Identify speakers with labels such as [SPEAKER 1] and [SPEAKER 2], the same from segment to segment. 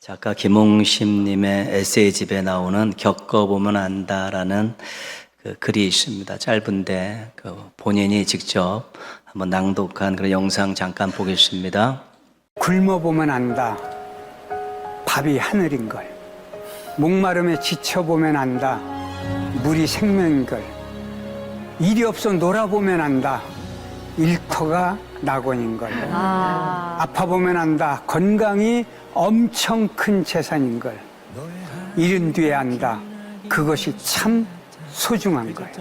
[SPEAKER 1] 작가 김홍심님의 에세이집에 나오는 겪어보면 안다라는 글이 있습니다. 짧은데 본인이 직접 한번 낭독한 그런 영상 잠깐 보겠습니다.
[SPEAKER 2] 굶어보면 안다. 밥이 하늘인 걸. 목마름에 지쳐보면 안다. 물이 생명인 걸. 일이 없어 놀아보면 안다. 일터가 낙원인 걸. 아파보면 안다. 건강이 엄청 큰 재산인 걸. 잃은 뒤에 안다. 그것이 참 소중한 걸.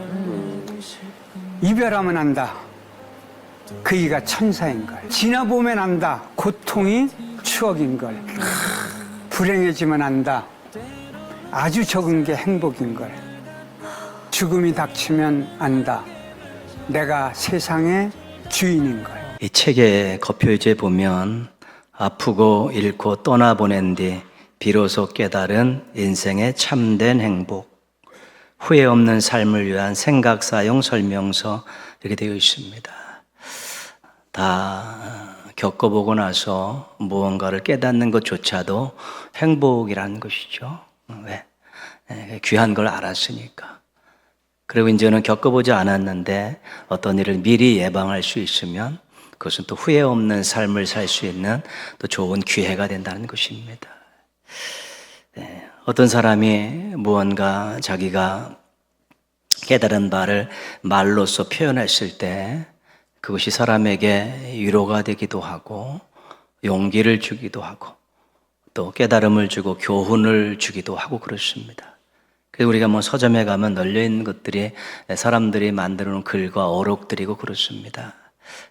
[SPEAKER 2] 이별하면 안다. 그이가 천사인 걸. 지나보면 안다. 고통이 추억인 걸. 불행해지면 안다. 아주 적은 게 행복인 걸. 죽음이 닥치면 안다. 내가 세상의 주인인 걸.
[SPEAKER 1] 이 책의 겉표지에 보면 아프고 잃고 떠나보낸 뒤 비로소 깨달은 인생의 참된 행복, 후회 없는 삶을 위한 생각사용 설명서 이렇게 되어 있습니다. 다 겪어보고 나서 무언가를 깨닫는 것조차도 행복이라는 것이죠. 왜? 귀한 걸 알았으니까. 그리고 이제는 겪어보지 않았는데 어떤 일을 미리 예방할 수 있으면 그것은 또 후회 없는 삶을 살 수 있는 또 좋은 기회가 된다는 것입니다. 어떤 사람이 무언가 자기가 깨달은 바를 말로써 표현했을 때 그것이 사람에게 위로가 되기도 하고 용기를 주기도 하고 또 깨달음을 주고 교훈을 주기도 하고 그렇습니다. 그래서 우리가 서점에 가면 널려있는 것들이 사람들이 만들어 놓은 글과 어록들이고 그렇습니다.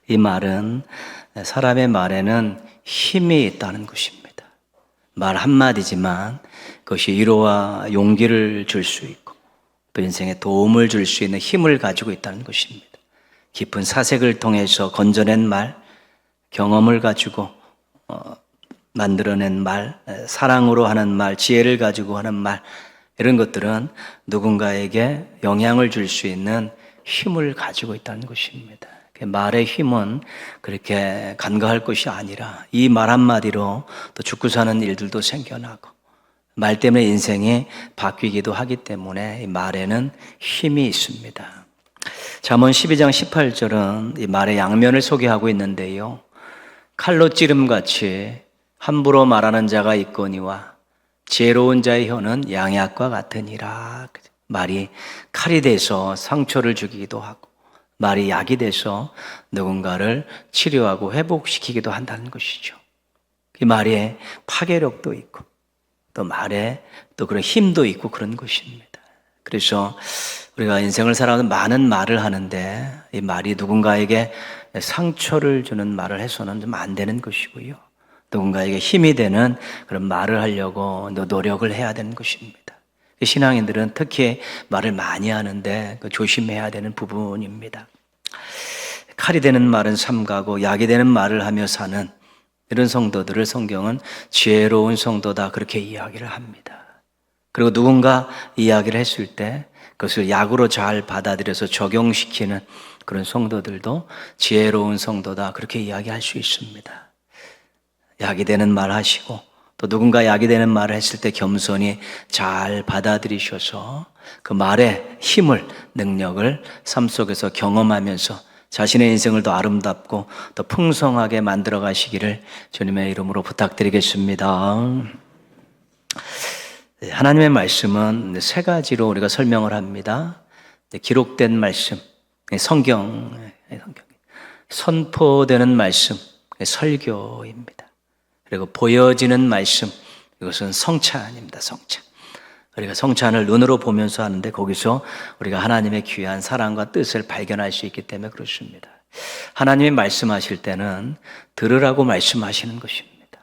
[SPEAKER 1] 이 말은 사람의 말에는 힘이 있다는 것입니다. 말 한마디지만 그것이 위로와 용기를 줄 수 있고 또 인생에 도움을 줄 수 있는 힘을 가지고 있다는 것입니다. 깊은 사색을 통해서 건져낸 말, 경험을 가지고 만들어낸 말, 사랑으로 하는 말, 지혜를 가지고 하는 말, 이런 것들은 누군가에게 영향을 줄 수 있는 힘을 가지고 있다는 것입니다. 말의 힘은 그렇게 간과할 것이 아니라 이 말 한마디로 또 죽고 사는 일들도 생겨나고 말 때문에 인생이 바뀌기도 하기 때문에 이 말에는 힘이 있습니다. 잠언 12장 18절은 이 말의 양면을 소개하고 있는데요. 칼로 찌름같이 함부로 말하는 자가 있거니와 지혜로운 자의 혀는 양약과 같으니라. 말이 칼이 돼서 상처를 주기도 하고 말이 약이 돼서 누군가를 치료하고 회복시키기도 한다는 것이죠. 이 말에 파괴력도 있고 또 말에 또 그런 힘도 있고 그런 것입니다. 그래서 우리가 인생을 살아가면서 많은 말을 하는데 이 말이 누군가에게 상처를 주는 말을 해서는 좀 안 되는 것이고요. 누군가에게 힘이 되는 그런 말을 하려고 노력을 해야 되는 것입니다. 신앙인들은 특히 말을 많이 하는데 조심해야 되는 부분입니다. 칼이 되는 말은 삼가고 약이 되는 말을 하며 사는 이런 성도들을 성경은 지혜로운 성도다 그렇게 이야기를 합니다. 그리고 누군가 이야기를 했을 때 그것을 약으로 잘 받아들여서 적용시키는 그런 성도들도 지혜로운 성도다 그렇게 이야기할 수 있습니다. 약이 되는 말 하시고 또 누군가 약이 되는 말을 했을 때 겸손히 잘 받아들이셔서 그 말의 힘을, 능력을 삶 속에서 경험하면서 자신의 인생을 더 아름답고 더 풍성하게 만들어 가시기를 주님의 이름으로 부탁드리겠습니다. 하나님의 말씀은 세 가지로 우리가 설명을 합니다. 기록된 말씀, 성경, 선포되는 말씀, 설교입니다. 그리고 보여지는 말씀, 이것은 성찬입니다. 성찬. 우리가 성찬을 눈으로 보면서 하는데 거기서 우리가 하나님의 귀한 사랑과 뜻을 발견할 수 있기 때문에 그렇습니다. 하나님이 말씀하실 때는 들으라고 말씀하시는 것입니다.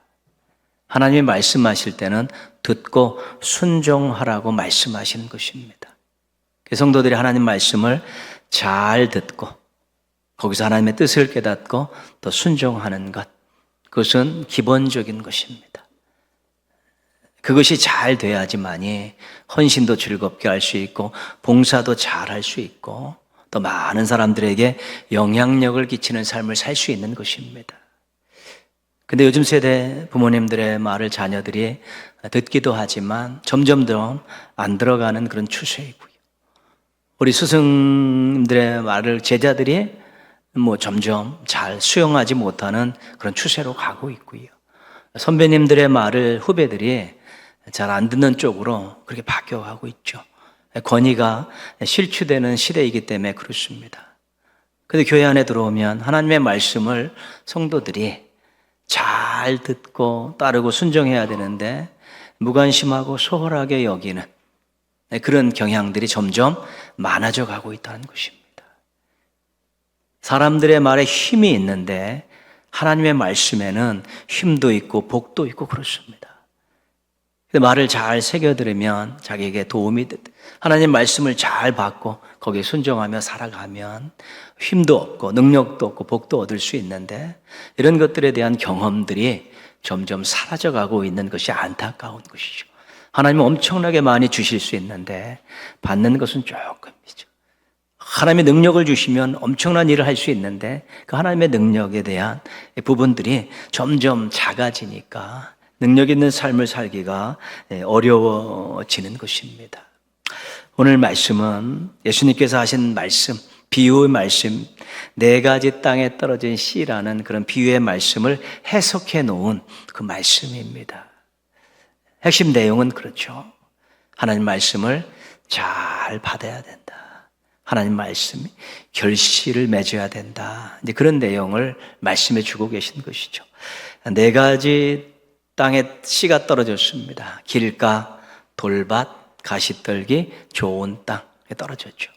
[SPEAKER 1] 하나님이 말씀하실 때는 듣고 순종하라고 말씀하시는 것입니다. 성도들이 하나님 말씀을 잘 듣고 거기서 하나님의 뜻을 깨닫고 또 순종하는 것, 그것은 기본적인 것입니다. 그것이 잘 돼야지만이 헌신도 즐겁게 할 수 있고 봉사도 잘 할 수 있고 또 많은 사람들에게 영향력을 끼치는 삶을 살 수 있는 것입니다. 근데 요즘 세대 부모님들의 말을 자녀들이 듣기도 하지만 점점 더 안 들어가는 그런 추세이고요. 우리 스승들의 말을 제자들이 점점 잘 수용하지 못하는 그런 추세로 가고 있고요. 선배님들의 말을 후배들이 잘 안 듣는 쪽으로 그렇게 바뀌어가고 있죠. 권위가 실추되는 시대이기 때문에 그렇습니다. 그런데 교회 안에 들어오면 하나님의 말씀을 성도들이 잘 듣고 따르고 순종해야 되는데 무관심하고 소홀하게 여기는 그런 경향들이 점점 많아져 가고 있다는 것입니다. 사람들의 말에 힘이 있는데 하나님의 말씀에는 힘도 있고 복도 있고 그렇습니다. 말을 잘 새겨 들으면 자기에게 도움이 하나님 말씀을 잘 받고 거기에 순종하며 살아가면 힘도 없고 능력도 없고 복도 얻을 수 있는데 이런 것들에 대한 경험들이 점점 사라져가고 있는 것이 안타까운 것이죠. 하나님은 엄청나게 많이 주실 수 있는데 받는 것은 조금이죠. 하나님의 능력을 주시면 엄청난 일을 할 수 있는데 그 하나님의 능력에 대한 부분들이 점점 작아지니까 능력 있는 삶을 살기가 어려워지는 것입니다. 오늘 말씀은 예수님께서 하신 말씀, 비유의 말씀, 4가지 땅에 떨어진 씨라는 그런 비유의 말씀을 해석해 놓은 그 말씀입니다. 핵심 내용은 그렇죠. 하나님 말씀을 잘 받아야 된다. 하나님 말씀이 결실을 맺어야 된다. 이제 그런 내용을 말씀해 주고 계신 것이죠. 4가지 땅에 씨가 떨어졌습니다. 길가, 돌밭, 가시떨기, 좋은 땅에 떨어졌죠.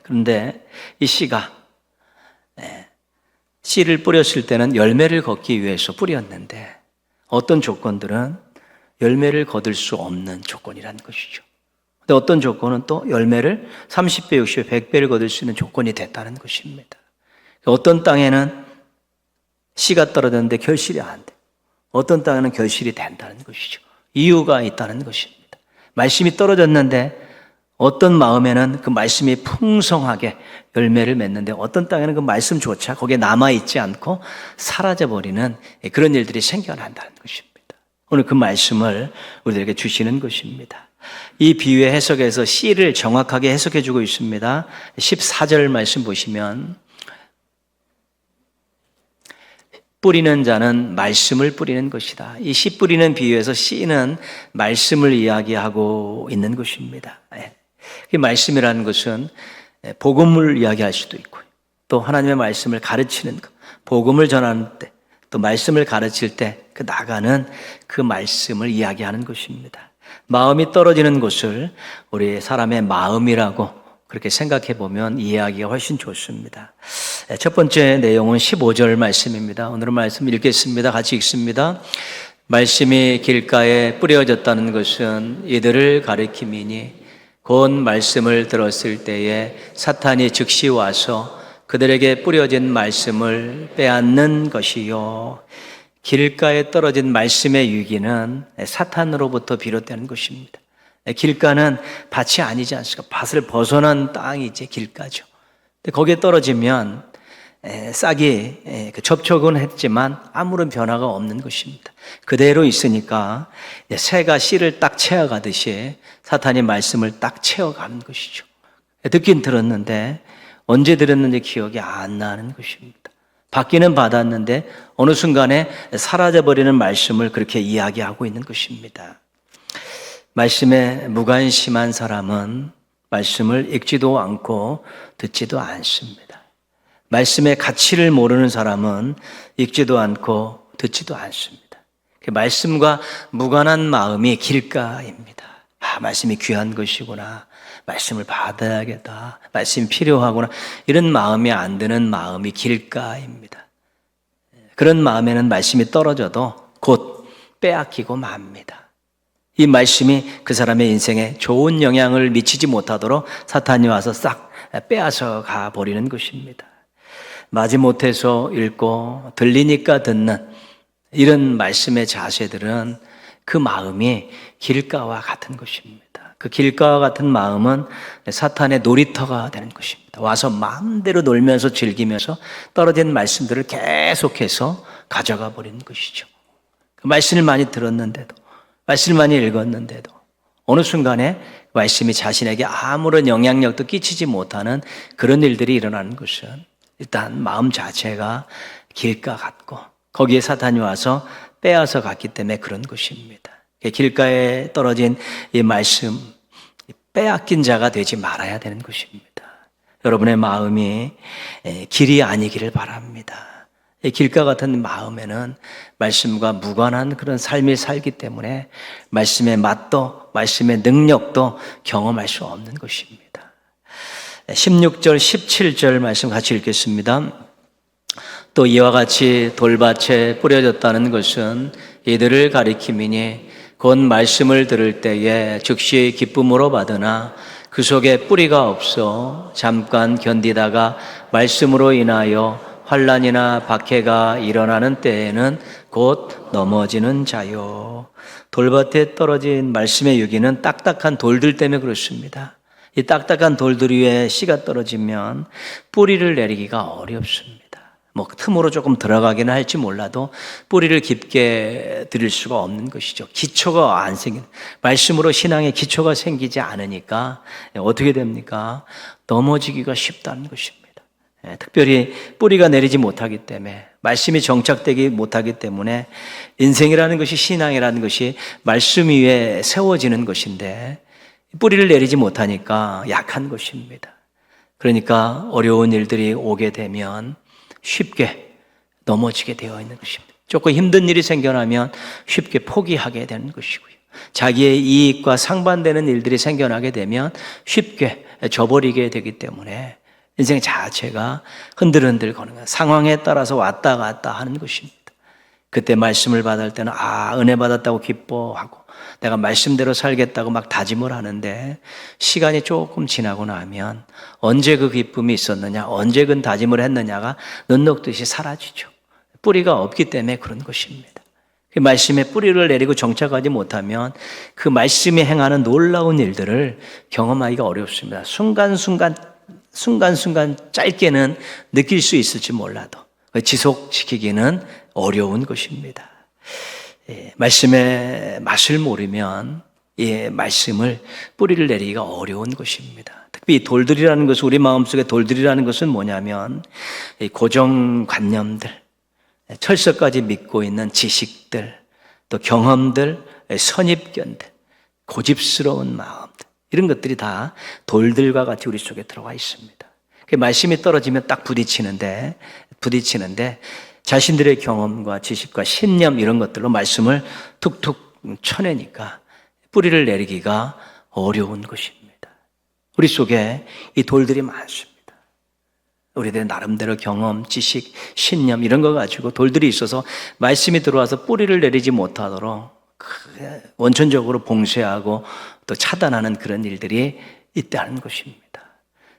[SPEAKER 1] 그런데 이 씨가 씨를 뿌렸을 때는 열매를 걷기 위해서 뿌렸는데 어떤 조건들은 열매를 거둘 수 없는 조건이라는 것이죠. 근데 어떤 조건은 또 열매를 30배, 60배, 100배를 거둘 수 있는 조건이 됐다는 것입니다. 어떤 땅에는 씨가 떨어졌는데 결실이 안 돼. 어떤 땅에는 결실이 된다는 것이죠. 이유가 있다는 것입니다. 말씀이 떨어졌는데 어떤 마음에는 그 말씀이 풍성하게 열매를 맺는데 어떤 땅에는 그 말씀조차 거기에 남아있지 않고 사라져버리는 그런 일들이 생겨난다는 것입니다. 오늘 그 말씀을 우리들에게 주시는 것입니다. 이 비유의 해석에서 씨를 정확하게 해석해주고 있습니다. 14절 말씀 보시면 뿌리는 자는 말씀을 뿌리는 것이다. 이 씨 뿌리는 비유에서 씨는 말씀을 이야기하고 있는 것입니다. 이 말씀이라는 것은 복음을 이야기할 수도 있고 또 하나님의 말씀을 가르치는 것, 복음을 전하는 때 또 말씀을 가르칠 때 그 나가는 그 말씀을 이야기하는 것입니다. 마음이 떨어지는 곳을 우리 사람의 마음이라고 그렇게 생각해 보면 이해하기가 훨씬 좋습니다. 첫 번째 내용은 15절 말씀입니다. 오늘은 말씀 읽겠습니다. 같이 읽습니다. 말씀이 길가에 뿌려졌다는 것은 이들을 가리킴이니 곧 말씀을 들었을 때에 사탄이 즉시 와서 그들에게 뿌려진 말씀을 빼앗는 것이요. 길가에 떨어진 말씀의 위기는 사탄으로부터 비롯되는 것입니다. 길가는 밭이 아니지 않습니까? 밭을 벗어난 땅이 이제 길가죠. 근데 거기에 떨어지면 싹이 접촉은 했지만 아무런 변화가 없는 것입니다. 그대로 있으니까 새가 씨를 딱 채워가듯이 사탄이 말씀을 딱 채워가는 것이죠. 듣긴 들었는데 언제 들었는지 기억이 안 나는 것입니다. 받기는 받았는데 어느 순간에 사라져버리는 말씀을 그렇게 이야기하고 있는 것입니다. 말씀에 무관심한 사람은 말씀을 읽지도 않고 듣지도 않습니다. 말씀의 가치를 모르는 사람은 읽지도 않고 듣지도 않습니다. 말씀과 무관한 마음이 길가입니다. 말씀이 귀한 것이구나. 말씀을 받아야겠다. 말씀이 필요하구나. 이런 마음이 안 드는 마음이 길가입니다. 그런 마음에는 말씀이 떨어져도 곧 빼앗기고 맙니다. 이 말씀이 그 사람의 인생에 좋은 영향을 미치지 못하도록 사탄이 와서 싹 빼앗아 가버리는 것입니다. 마지못해서 읽고 들리니까 듣는 이런 말씀의 자세들은 그 마음이 길가와 같은 것입니다. 그 길가와 같은 마음은 사탄의 놀이터가 되는 것입니다. 와서 마음대로 놀면서 즐기면서 떨어진 말씀들을 계속해서 가져가 버리는 것이죠. 그 말씀을 많이 들었는데도, 말씀을 많이 읽었는데도 어느 순간에 말씀이 자신에게 아무런 영향력도 끼치지 못하는 그런 일들이 일어나는 것은 일단 마음 자체가 길가 같고 거기에 사탄이 와서 빼앗아 갔기 때문에 그런 것입니다. 길가에 떨어진 이 말씀, 빼앗긴 자가 되지 말아야 되는 것입니다. 여러분의 마음이 길이 아니기를 바랍니다. 길가 같은 마음에는 말씀과 무관한 그런 삶을 살기 때문에 말씀의 맛도, 말씀의 능력도 경험할 수 없는 것입니다. 16절, 17절 말씀 같이 읽겠습니다. 또 이와 같이 돌밭에 뿌려졌다는 것은 이들을 가리킴이니 곧 말씀을 들을 때에 즉시 기쁨으로 받으나 그 속에 뿌리가 없어 잠깐 견디다가 말씀으로 인하여 환난이나 박해가 일어나는 때에는 곧 넘어지는 자요. 돌밭에 떨어진 말씀의 유기는 딱딱한 돌들 때문에 그렇습니다. 이 딱딱한 돌들 위에 씨가 떨어지면 뿌리를 내리기가 어렵습니다. 틈으로 조금 들어가기는 할지 몰라도 뿌리를 깊게 들일 수가 없는 것이죠. 기초가 안 생긴, 말씀으로 신앙의 기초가 생기지 않으니까 어떻게 됩니까? 넘어지기가 쉽다는 것입니다. 특별히 뿌리가 내리지 못하기 때문에, 말씀이 정착되지 못하기 때문에 인생이라는 것이, 신앙이라는 것이 말씀 위에 세워지는 것인데 뿌리를 내리지 못하니까 약한 것입니다. 그러니까 어려운 일들이 오게 되면 쉽게 넘어지게 되어 있는 것입니다. 조금 힘든 일이 생겨나면 쉽게 포기하게 되는 것이고요. 자기의 이익과 상반되는 일들이 생겨나게 되면 쉽게 저버리게 되기 때문에 인생 자체가 흔들흔들 거는 거예요. 상황에 따라서 왔다 갔다 하는 것입니다. 그때 말씀을 받을 때는 은혜 받았다고 기뻐하고 내가 말씀대로 살겠다고 막 다짐을 하는데 시간이 조금 지나고 나면 언제 그 기쁨이 있었느냐, 언제 그 다짐을 했느냐가 눈녹듯이 사라지죠. 뿌리가 없기 때문에 그런 것입니다. 그 말씀에 뿌리를 내리고 정착하지 못하면 그 말씀이 행하는 놀라운 일들을 경험하기가 어렵습니다. 순간순간 짧게는 느낄 수 있을지 몰라도 지속시키기는 어려운 것입니다. 말씀의 맛을 모르면 이 말씀을 뿌리를 내리기가 어려운 것입니다. 특히 이 돌들이라는 것은, 우리 마음속에 돌들이라는 것은 뭐냐면 고정관념들, 철석까지 믿고 있는 지식들, 또 경험들, 선입견들, 고집스러운 마음들, 이런 것들이 다 돌들과 같이 우리 속에 들어와 있습니다. 그 말씀이 떨어지면 딱 부딪히는데 자신들의 경험과 지식과 신념 이런 것들로 말씀을 툭툭 쳐내니까 뿌리를 내리기가 어려운 것입니다. 우리 속에 이 돌들이 많습니다. 우리들의 나름대로 경험, 지식, 신념 이런 거 가지고 돌들이 있어서 말씀이 들어와서 뿌리를 내리지 못하도록 원천적으로 봉쇄하고 또 차단하는 그런 일들이 있다는 것입니다.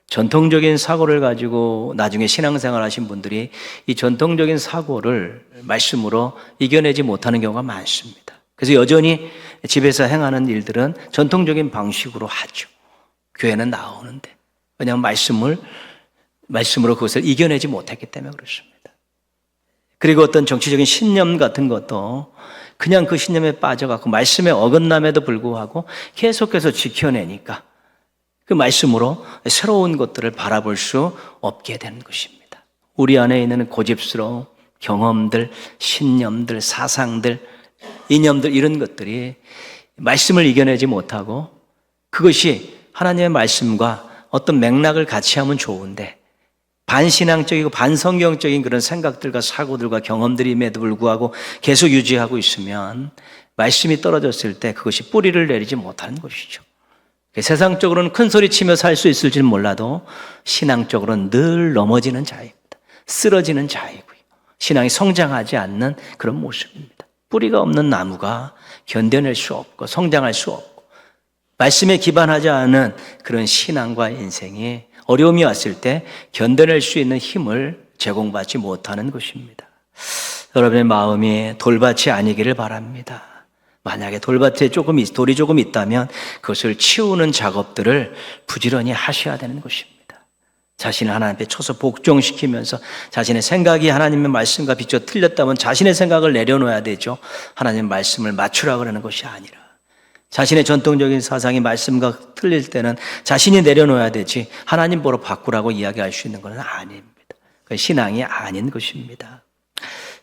[SPEAKER 1] 전통적인 사고를 가지고 나중에 신앙생활 하신 분들이 이 전통적인 사고를 말씀으로 이겨내지 못하는 경우가 많습니다. 그래서 여전히 집에서 행하는 일들은 전통적인 방식으로 하죠. 교회는 나오는데 그냥 말씀으로 그것을 이겨내지 못했기 때문에 그렇습니다. 그리고 어떤 정치적인 신념 같은 것도 그냥 그 신념에 빠져갖고 말씀에 어긋남에도 불구하고 계속해서 지켜내니까 그 말씀으로 새로운 것들을 바라볼 수 없게 되는 것입니다. 우리 안에 있는 고집스러운 경험들, 신념들, 사상들, 이념들 이런 것들이 말씀을 이겨내지 못하고 그것이 하나님의 말씀과 어떤 맥락을 같이 하면 좋은데 반신앙적이고 반성경적인 그런 생각들과 사고들과 경험들임에도 불구하고 계속 유지하고 있으면 말씀이 떨어졌을 때 그것이 뿌리를 내리지 못하는 것이죠. 세상적으로는 큰 소리 치며 살 수 있을지는 몰라도 신앙적으로는 늘 넘어지는 자입니다. 쓰러지는 자이고요. 신앙이 성장하지 않는 그런 모습입니다. 뿌리가 없는 나무가 견뎌낼 수 없고 성장할 수 없고 말씀에 기반하지 않은 그런 신앙과 인생이 어려움이 왔을 때 견뎌낼 수 있는 힘을 제공받지 못하는 것입니다. 여러분의 마음이 돌밭이 아니기를 바랍니다. 만약에 돌밭에 돌이 조금 있다면 그것을 치우는 작업들을 부지런히 하셔야 되는 것입니다. 자신을 하나님 앞에 쳐서 복종시키면서 자신의 생각이 하나님의 말씀과 비춰 틀렸다면 자신의 생각을 내려놓아야 되죠. 하나님의 말씀을 맞추라 그러는 것이 아니라 자신의 전통적인 사상이 말씀과 틀릴 때는 자신이 내려놓아야 되지 하나님 보러 바꾸라고 이야기할 수 있는 것은 아닙니다. 그 신앙이 아닌 것입니다.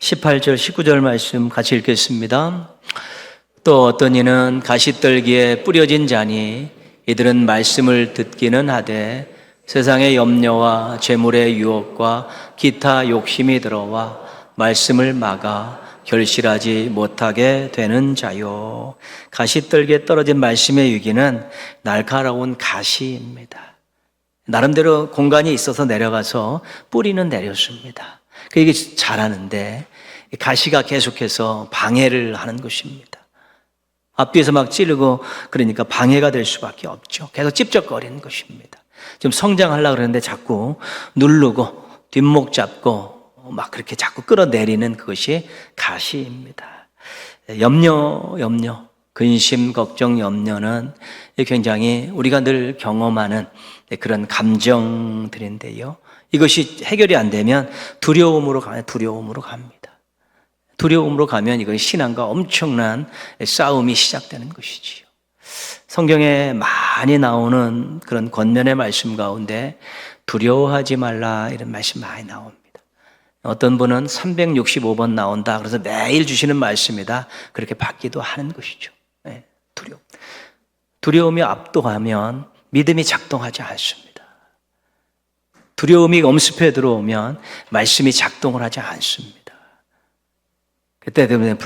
[SPEAKER 1] 18절 19절 말씀 같이 읽겠습니다. 또 어떤 이는 가시떨기에 뿌려진 자니 이들은 말씀을 듣기는 하되 세상의 염려와 재물의 유혹과 기타 욕심이 들어와 말씀을 막아 결실하지 못하게 되는 자요. 가시떨기에 떨어진 말씀의 유기는 날카로운 가시입니다. 나름대로 공간이 있어서 내려가서 뿌리는 내렸습니다. 이게 자라는데 가시가 계속해서 방해를 하는 것입니다. 앞뒤에서 막 찌르고 그러니까 방해가 될 수밖에 없죠. 계속 찝쩍거리는 것입니다. 좀 성장하려고 그러는데 자꾸 누르고 뒷목 잡고 막 그렇게 자꾸 끌어내리는 그것이 가시입니다. 염려, 근심, 걱정, 염려는 굉장히 우리가 늘 경험하는 그런 감정들인데요. 이것이 해결이 안 되면 두려움으로 갑니다. 두려움으로 가면 이건 신앙과 엄청난 싸움이 시작되는 것이지요. 성경에 많이 나오는 그런 권면의 말씀 가운데 두려워하지 말라 이런 말씀 많이 나옵니다. 어떤 분은 365번 나온다. 그래서 매일 주시는 말씀이다. 그렇게 받기도 하는 것이죠. 네, 두려움이 압도하면 믿음이 작동하지 않습니다. 두려움이 엄습해 들어오면 말씀이 작동을 하지 않습니다. 그때 되면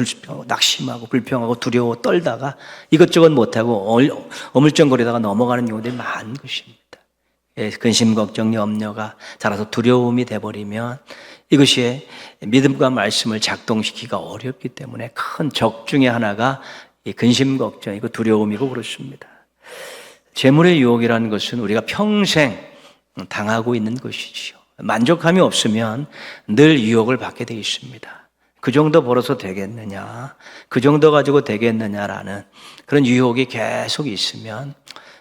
[SPEAKER 1] 낙심하고 불평하고 두려워 떨다가 이것저것 못하고 어물쩡거리다가 넘어가는 경우들이 많은 것입니다. 근심, 걱정, 염려가 자라서 두려움이 돼버리면 이것이 믿음과 말씀을 작동시키기가 어렵기 때문에 큰 적 중에 하나가 이 근심, 걱정이고 두려움이고 그렇습니다. 재물의 유혹이라는 것은 우리가 평생 당하고 있는 것이지요. 만족함이 없으면 늘 유혹을 받게 되어 있습니다. 그 정도 벌어서 되겠느냐, 그 정도 가지고 되겠느냐라는 그런 유혹이 계속 있으면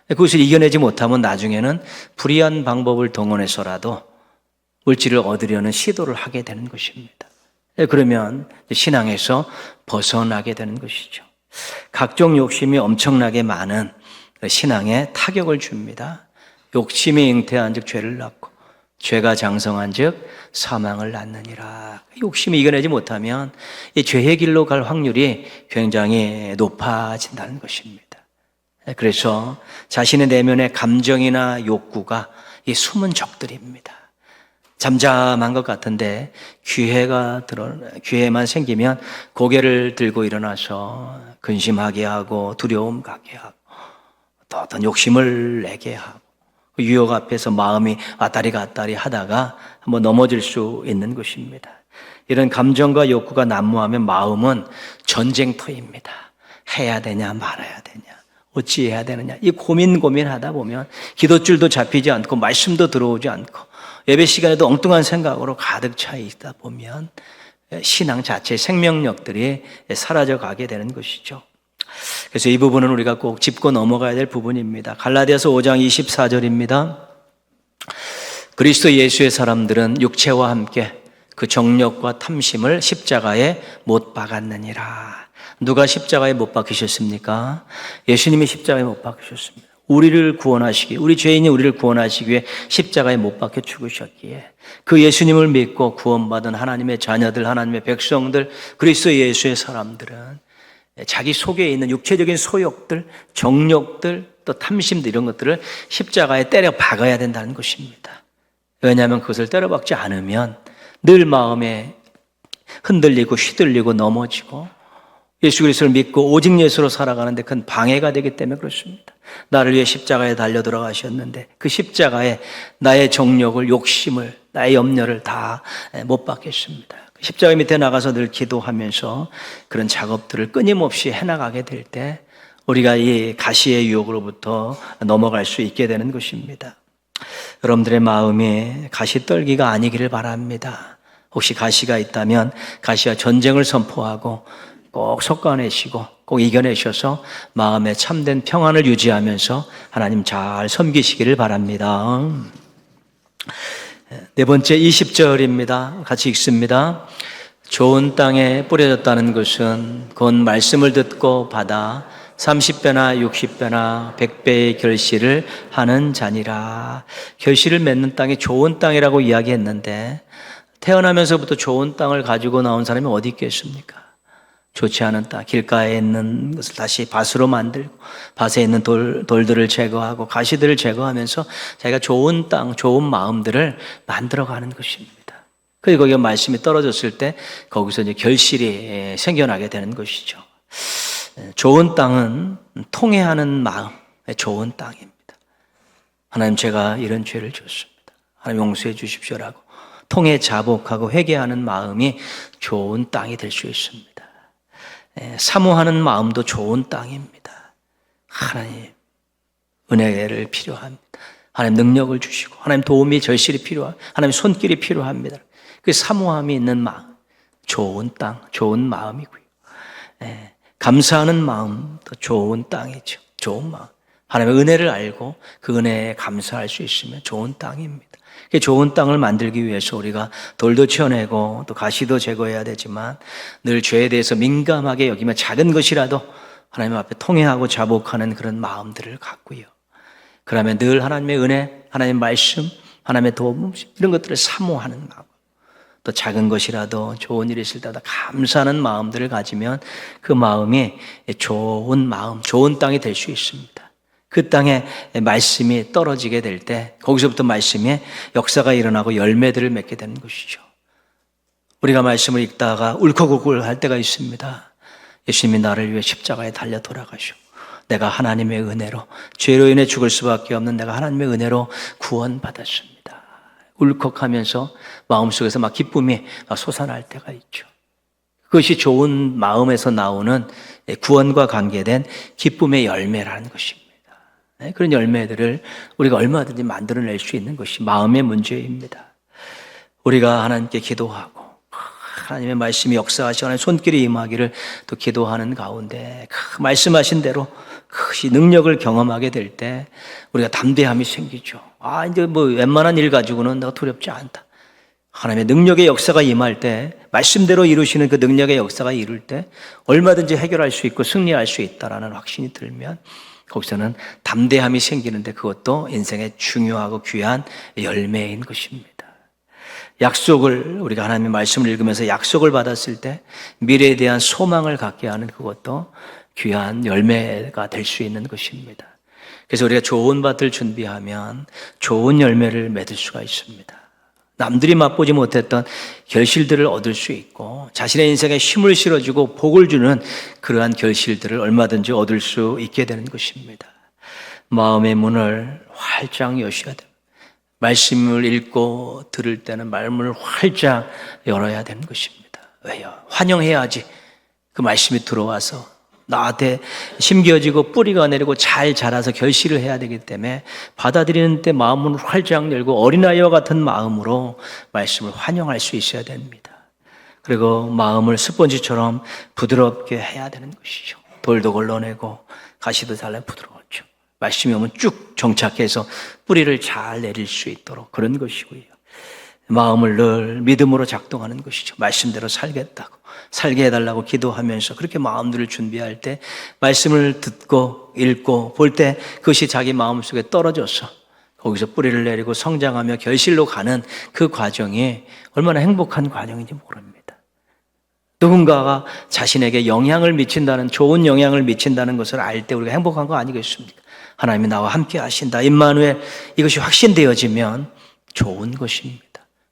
[SPEAKER 1] 그것을 이겨내지 못하면 나중에는 불의한 방법을 동원해서라도 물질을 얻으려는 시도를 하게 되는 것입니다. 그러면 신앙에서 벗어나게 되는 것이죠. 각종 욕심이 엄청나게 많은 신앙에 타격을 줍니다. 욕심이 잉태한 즉 죄를 낳고 죄가 장성한 즉 사망을 낳느니라. 욕심이 이겨내지 못하면 이 죄의 길로 갈 확률이 굉장히 높아진다는 것입니다. 그래서 자신의 내면의 감정이나 욕구가 이 숨은 적들입니다. 잠잠한 것 같은데 기회만 생기면 고개를 들고 일어나서 근심하게 하고 두려움 갖게 하고 또 어떤 욕심을 내게 하고 유혹 앞에서 마음이 왔다리 갔다리 하다가 한번 넘어질 수 있는 것입니다. 이런 감정과 욕구가 난무하면 마음은 전쟁터입니다. 해야 되냐 말아야 되냐 어찌해야 되느냐 이 고민하다 보면 기도줄도 잡히지 않고 말씀도 들어오지 않고 예배 시간에도 엉뚱한 생각으로 가득 차 있다 보면 신앙 자체의 생명력들이 사라져 가게 되는 것이죠. 그래서 이 부분은 우리가 꼭 짚고 넘어가야 될 부분입니다. 갈라디아서 5장 24절입니다. 그리스도 예수의 사람들은 육체와 함께 그 정욕과 탐심을 십자가에 못 박았느니라. 누가 십자가에 못 박히셨습니까? 예수님이 십자가에 못 박히셨습니다. 우리를 구원하시기, 우리 죄인이 우리를 구원하시기 위해 십자가에 못 박혀 죽으셨기에 그 예수님을 믿고 구원받은 하나님의 자녀들, 하나님의 백성들, 그리스도 예수의 사람들은 자기 속에 있는 육체적인 소욕들, 정욕들, 또 탐심들 이런 것들을 십자가에 때려 박아야 된다는 것입니다. 왜냐하면 그것을 때려 박지 않으면 늘 마음에 흔들리고 휘둘리고 넘어지고 예수 그리스도를 믿고 오직 예수로 살아가는데 큰 방해가 되기 때문에 그렇습니다. 나를 위해 십자가에 달려 들어가셨는데 그 십자가에 나의 정욕을, 욕심을, 나의 염려를 다 못 받겠습니다. 십자가 밑에 나가서 늘 기도하면서 그런 작업들을 끊임없이 해나가게 될 때 우리가 이 가시의 유혹으로부터 넘어갈 수 있게 되는 것입니다. 여러분들의 마음이 가시떨기가 아니기를 바랍니다. 혹시 가시가 있다면 가시와 전쟁을 선포하고 꼭 솎아내시고 꼭 이겨내셔서 마음에 참된 평안을 유지하면서 하나님 잘 섬기시기를 바랍니다. 네 번째 20절입니다. 같이 읽습니다. 좋은 땅에 뿌려졌다는 것은 곧 말씀을 듣고 받아 30배나 60배나 100배의 결실을 하는 자니라. 결실을 맺는 땅이 좋은 땅이라고 이야기했는데 태어나면서부터 좋은 땅을 가지고 나온 사람이 어디 있겠습니까? 좋지 않은 땅, 길가에 있는 것을 다시 밭으로 만들고 밭에 있는 돌들을 제거하고 가시들을 제거하면서 자기가 좋은 땅, 좋은 마음들을 만들어가는 것입니다. 그리고 거기에 말씀이 떨어졌을 때 거기서 이제 결실이 생겨나게 되는 것이죠. 좋은 땅은 통회하는 마음의 좋은 땅입니다. 하나님, 제가 이런 죄를 졌습니다. 하나님 용서해 주십시오라고 통회 자복하고 회개하는 마음이 좋은 땅이 될 수 있습니다. 사모하는 마음도 좋은 땅입니다. 하나님 은혜를 필요합니다. 하나님 능력을 주시고 하나님 도움이 절실히 필요합니다. 하나님 손길이 필요합니다. 그 사모함이 있는 마음, 좋은 땅, 좋은 마음이고요. 감사하는 마음도 좋은 땅이죠. 좋은 마음. 하나님의 은혜를 알고 그 은혜에 감사할 수 있으면 좋은 땅입니다. 그 좋은 땅을 만들기 위해서 우리가 돌도 치워내고 또 가시도 제거해야 되지만 늘 죄에 대해서 민감하게 여기면 작은 것이라도 하나님 앞에 통회하고 자복하는 그런 마음들을 갖고요. 그러면 늘 하나님의 은혜, 하나님의 말씀, 하나님의 도움 이런 것들을 사모하는 마음, 또 작은 것이라도 좋은 일이 있을 때마다 감사하는 마음들을 가지면 그 마음이 좋은 마음, 좋은 땅이 될 수 있습니다. 그 땅에 말씀이 떨어지게 될 때 거기서부터 말씀의 역사가 일어나고 열매들을 맺게 되는 것이죠. 우리가 말씀을 읽다가 울컥울컥 할 때가 있습니다. 예수님이 나를 위해 십자가에 달려 돌아가시고 내가 하나님의 은혜로 죄로 인해 죽을 수밖에 없는 내가 하나님의 은혜로 구원받았습니다. 울컥하면서 마음속에서 막 기쁨이 막 솟아날 때가 있죠. 그것이 좋은 마음에서 나오는 구원과 관계된 기쁨의 열매라는 것입니다. 그런 열매들을 우리가 얼마든지 만들어낼 수 있는 것이 마음의 문제입니다. 우리가 하나님께 기도하고 하나님의 말씀이 역사하시고 하나님의 손길이 임하기를 또 기도하는 가운데 그 말씀하신 대로 그 능력을 경험하게 될 때 우리가 담대함이 생기죠. 이제 뭐 웬만한 일 가지고는 내가 두렵지 않다. 하나님의 능력의 역사가 임할 때 말씀대로 이루시는 그 능력의 역사가 이룰 때 얼마든지 해결할 수 있고 승리할 수 있다라는 확신이 들면 거기서는 담대함이 생기는데 그것도 인생의 중요하고 귀한 열매인 것입니다. 약속을 우리가 하나님의 말씀을 읽으면서 약속을 받았을 때 미래에 대한 소망을 갖게 하는 그것도 귀한 열매가 될 수 있는 것입니다. 그래서 우리가 좋은 밭을 준비하면 좋은 열매를 맺을 수가 있습니다. 남들이 맛보지 못했던 결실들을 얻을 수 있고 자신의 인생에 힘을 실어주고 복을 주는 그러한 결실들을 얼마든지 얻을 수 있게 되는 것입니다. 마음의 문을 활짝 여셔야 됩니다. 말씀을 읽고 들을 때는 말문을 활짝 열어야 되는 것입니다. 왜요? 환영해야지 그 말씀이 들어와서 나한테 심겨지고 뿌리가 내리고 잘 자라서 결실을 해야 되기 때문에 받아들이는 때 마음을 활짝 열고 어린아이와 같은 마음으로 말씀을 환영할 수 있어야 됩니다. 그리고 마음을 스펀지처럼 부드럽게 해야 되는 것이죠. 돌도 걸러내고 가시도 잘라 부드러웠죠. 말씀이 오면 쭉 정착해서 뿌리를 잘 내릴 수 있도록 그런 것이고요. 마음을 늘 믿음으로 작동하는 것이죠. 말씀대로 살겠다고, 살게 해달라고 기도하면서 그렇게 마음들을 준비할 때 말씀을 듣고 읽고 볼 때 그것이 자기 마음속에 떨어져서 거기서 뿌리를 내리고 성장하며 결실로 가는 그 과정이 얼마나 행복한 과정인지 모릅니다. 누군가가 자신에게 영향을 미친다는, 좋은 영향을 미친다는 것을 알 때 우리가 행복한 거 아니겠습니까? 하나님이 나와 함께 하신다, 임마누엘, 이것이 확신되어지면 좋은 것입니다.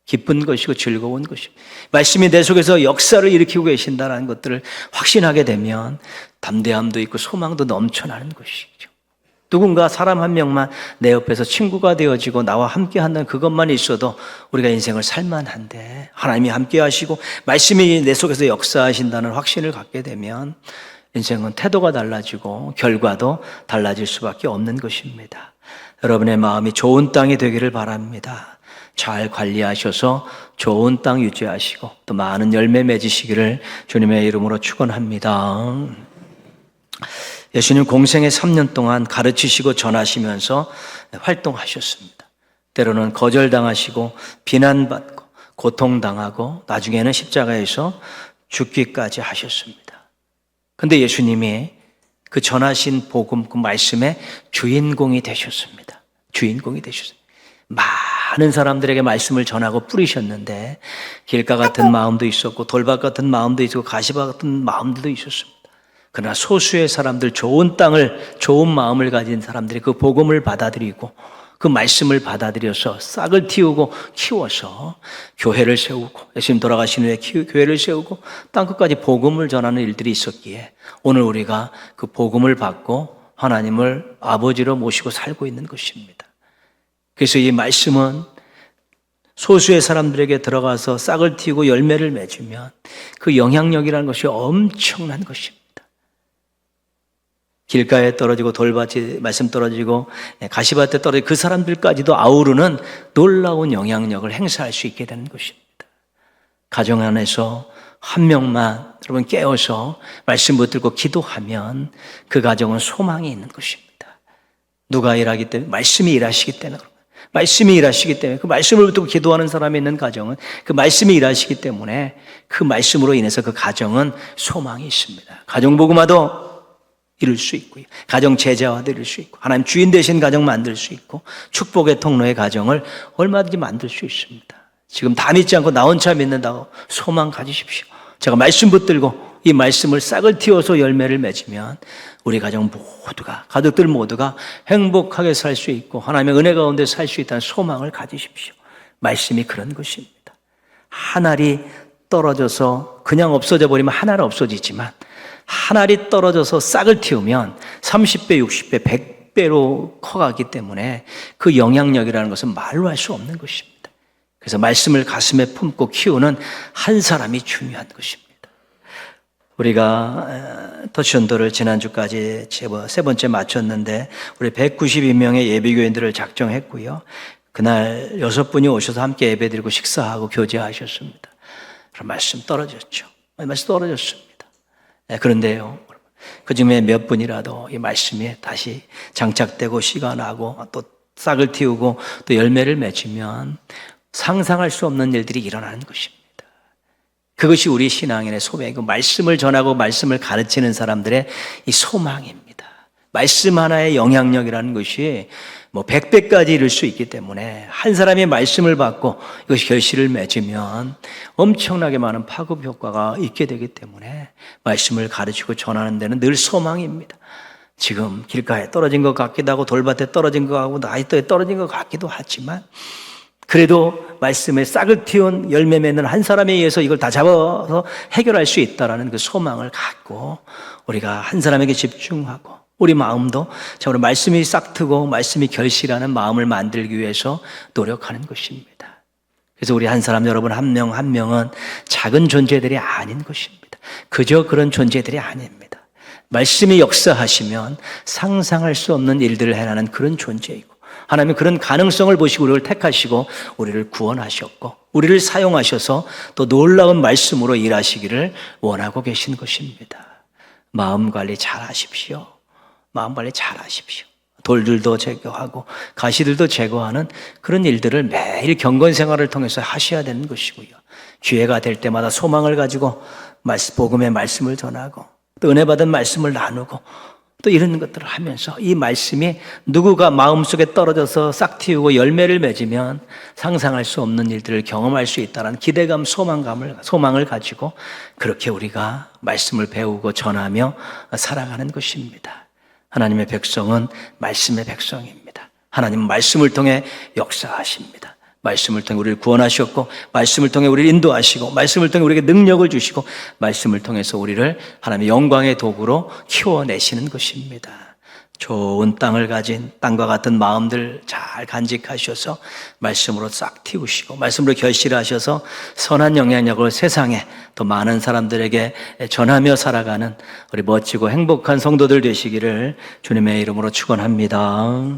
[SPEAKER 1] 기쁜 것이고 즐거운 것입니다. 말씀이 내 속에서 역사를 일으키고 계신다는 것들을 확신하게 되면 담대함도 있고 소망도 넘쳐나는 것이죠. 누군가 사람 한 명만 내 옆에서 친구가 되어지고 나와 함께 한다는 그것만 있어도 우리가 인생을 살만한데 하나님이 함께 하시고 말씀이 내 속에서 역사하신다는 확신을 갖게 되면 인생은 태도가 달라지고 결과도 달라질 수밖에 없는 것입니다. 여러분의 마음이 좋은 땅이 되기를 바랍니다. 잘 관리하셔서 좋은 땅 유지하시고 또 많은 열매 맺으시기를 주님의 이름으로 축원합니다. 예수님 공생의 3년 동안 가르치시고 전하시면서 활동하셨습니다. 때로는 거절당하시고 비난받고 고통당하고 나중에는 십자가에서 죽기까지 하셨습니다. 근데 예수님이 그 전하신 복음, 그 말씀의 주인공이 되셨습니다. 주인공이 되셨습니다. 많은 사람들에게 말씀을 전하고 뿌리셨는데 길가 같은 마음도 있었고 돌밭 같은 마음도 있었고 가시밭 같은 마음들도 있었습니다. 그러나 소수의 사람들, 좋은 땅을, 좋은 마음을 가진 사람들이 그 복음을 받아들이고 그 말씀을 받아들여서 싹을 틔우고 키워서 교회를 세우고, 예수님 돌아가신 후에 교회를 세우고 땅끝까지 복음을 전하는 일들이 있었기에 오늘 우리가 그 복음을 받고 하나님을 아버지로 모시고 살고 있는 것입니다. 그래서 이 말씀은 소수의 사람들에게 들어가서 싹을 틔우고 열매를 맺으면 그 영향력이라는 것이 엄청난 것입니다. 길가에 떨어지고 돌밭에 말씀 떨어지고 가시밭에 떨어지고 그 사람들까지도 아우르는 놀라운 영향력을 행사할 수 있게 되는 것입니다. 가정 안에서 한 명만 여러분 깨어서 말씀 붙들고 기도하면 그 가정은 소망이 있는 것입니다. 누가 일하기 때문에? 말씀이 일하시기 때문에 그런 거예요. 말씀이 일하시기 때문에 그 말씀을 붙들고 기도하는 사람이 있는 가정은 그 말씀이 일하시기 때문에 그 말씀으로 인해서 그 가정은 소망이 있습니다. 가정복음화도 이룰 수 있고요. 가정 제자화도 이룰 수 있고 하나님 주인 되신 가정 만들 수 있고 축복의 통로의 가정을 얼마든지 만들 수 있습니다. 지금 다 믿지 않고 나 혼자 믿는다고 소망 가지십시오. 제가 말씀 붙들고 이 말씀을 싹을 틔워서 열매를 맺으면 우리 가정 모두가, 가족들 모두가 행복하게 살 수 있고 하나님의 은혜 가운데 살 수 있다는 소망을 가지십시오. 말씀이 그런 것입니다. 한 알이 떨어져서 그냥 없어져 버리면 한 알은 없어지지만 한 알이 떨어져서 싹을 틔우면 30배, 60배, 100배로 커가기 때문에 그 영향력이라는 것은 말로 할 수 없는 것입니다. 그래서 말씀을 가슴에 품고 키우는 한 사람이 중요한 것입니다. 우리가 터치온도를 지난주까지 세 번째 마쳤는데 우리 192명의 예비교인들을 작정했고요. 그날 6분이 오셔서 함께 예배드리고 식사하고 교제하셨습니다. 그런 말씀 떨어졌죠. 말씀 떨어졌습니다. 그런데요, 그 중에 몇 분이라도 이 말씀에 다시 장착되고 씨가 나고 또 싹을 틔우고 또 열매를 맺으면 상상할 수 없는 일들이 일어나는 것입니다. 그것이 우리 신앙인의 소명이고 말씀을 전하고 말씀을 가르치는 사람들의 이 소망입니다. 말씀 하나의 영향력이라는 것이 100배까지 이룰 수 있기 때문에 한 사람이 말씀을 받고 이것이 결실을 맺으면 엄청나게 많은 파급 효과가 있게 되기 때문에 말씀을 가르치고 전하는 데는 늘 소망입니다. 지금 길가에 떨어진 것 같기도 하고 돌밭에 떨어진 것 같고 나이터에 떨어진 것 같기도 하지만 그래도 말씀에 싹을 틔운 열매 맺는 한 사람에 의해서 이걸 다 잡아서 해결할 수 있다라는 그 소망을 갖고 우리가 한 사람에게 집중하고 우리 마음도 정말 말씀이 싹트고 말씀이 결실하는 마음을 만들기 위해서 노력하는 것입니다. 그래서 우리 한 사람 여러분 한 명 한 명은 작은 존재들이 아닌 것입니다. 그저 그런 존재들이 아닙니다. 말씀이 역사하시면 상상할 수 없는 일들을 해나는 그런 존재이고 하나님은 그런 가능성을 보시고 우리를 택하시고 우리를 구원하셨고 우리를 사용하셔서 또 놀라운 말씀으로 일하시기를 원하고 계신 것입니다. 마음 관리 잘 하십시오. 마음 관리 잘 하십시오. 돌들도 제거하고 가시들도 제거하는 그런 일들을 매일 경건 생활을 통해서 하셔야 되는 것이고요. 기회가 될 때마다 소망을 가지고 복음의 말씀을 전하고 또 은혜 받은 말씀을 나누고 또 이런 것들을 하면서 이 말씀이 누구가 마음속에 떨어져서 싹 틔우고 열매를 맺으면 상상할 수 없는 일들을 경험할 수 있다는 기대감, 소망을 가지고 그렇게 우리가 말씀을 배우고 전하며 살아가는 것입니다. 하나님의 백성은 말씀의 백성입니다. 하나님은 말씀을 통해 역사하십니다. 말씀을 통해 우리를 구원하셨고 말씀을 통해 우리를 인도하시고 말씀을 통해 우리에게 능력을 주시고 말씀을 통해서 우리를 하나님의 영광의 도구로 키워내시는 것입니다. 좋은 땅을 가진 땅과 같은 마음들 잘 간직하셔서 말씀으로 싹 틔우시고 말씀으로 결실하셔서 선한 영향력을 세상에 더 많은 사람들에게 전하며 살아가는 우리 멋지고 행복한 성도들 되시기를 주님의 이름으로 축원합니다.